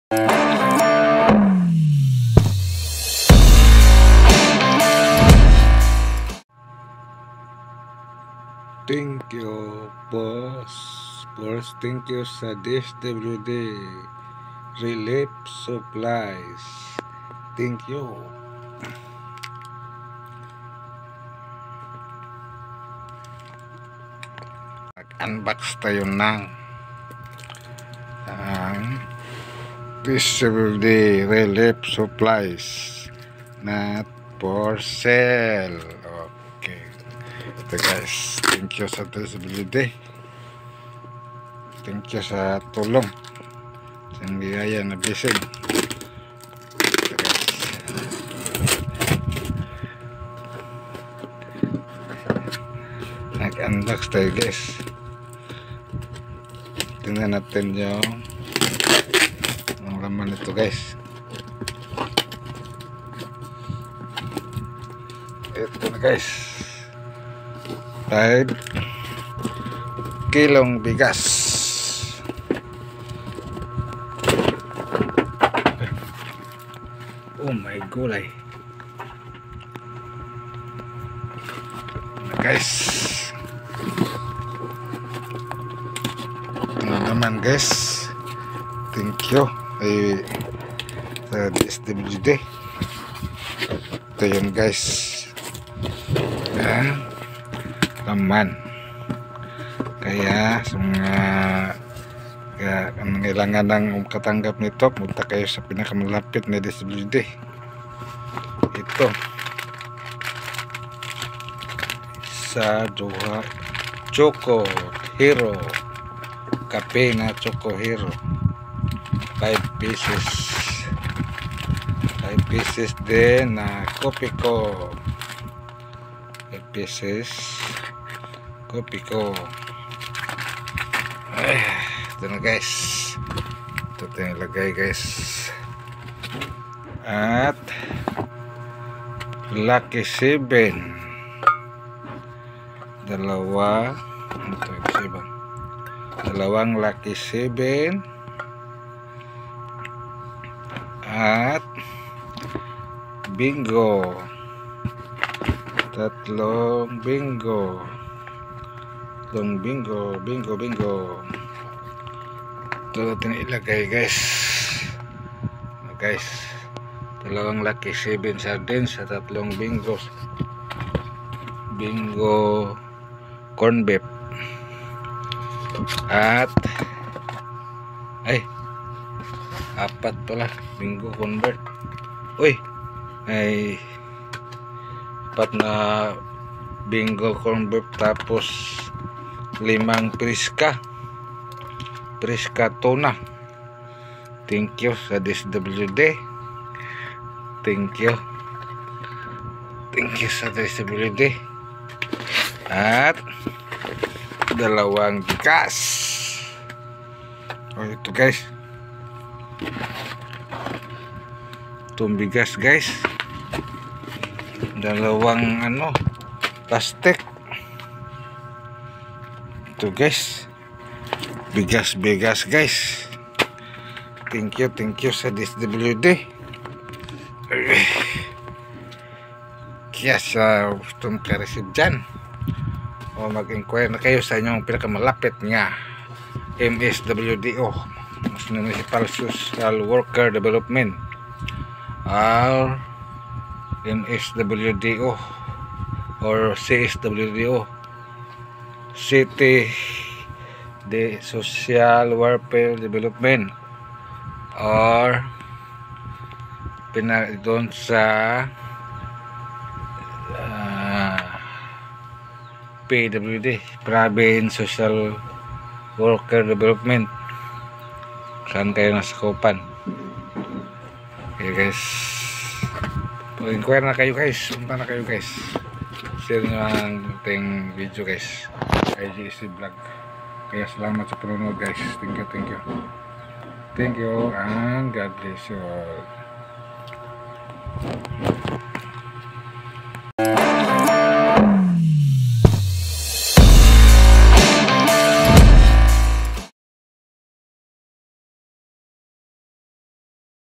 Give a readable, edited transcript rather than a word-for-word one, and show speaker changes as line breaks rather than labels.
Thank you, boss. Boss, thank you sa DSWD Relief Supplies. Thank you. Mag-unbox tayo ng DSWD Relief Supplies na for sale. Okay. Ito guys, thank you sa DSWD. Thank you sa tulong sa biyaya na bisig. Nag-unbox tayo guys. Tingnan natin yung laman nito guys. Ito na guys, 5 kilong bigas. Oh my gulay guys. Ito na naman guys. Thank you sa DSWD. Ito yun guys, laman. Kaya sa mga kailangan ng katanggap nito, punta kayo sa pinakamalapit na DSWD. Ito sa Choco Hero, kape na Choco Hero, 5 pieces. 5 pieces din na kopi ko, 5 pieces kopi ko. Ito na guys, ito tayong lagay guys. At Lucky 7, dalawang Lucky 7 at bingo, tatlong bingo. Bingo. Ito natin ilagay guys. Dalawang Lucky 7 sardines sa tatlong bingo corn beef at apat pala bingo convert. Apat na bingo corn beef, tapos 5 Priska tuna. Thank you sa DSWD. Thank you sa DSWD. At dalawang bigas. Ito guys, itong bigas guys, dalawang plastic. Ito guys, bigas guys. Thank you sa DSWD. Kaya sa gustong ka-receive dyan, o mag-inquire na kayo sa inyong pinakamalapit nga MSWDO, Municipal Social Worker Development, or MSWDO or CSWDO, City de Social Welfare Development, or doon sa PWD, Province Social Worker Development, saan kayo nasakupan. Okay guys, inquire na kayo guys, punta na kayo guys, share nyo ang ating video guys, IGC vlog. Kaya salamat sa panonood guys. Thank you and God bless you all.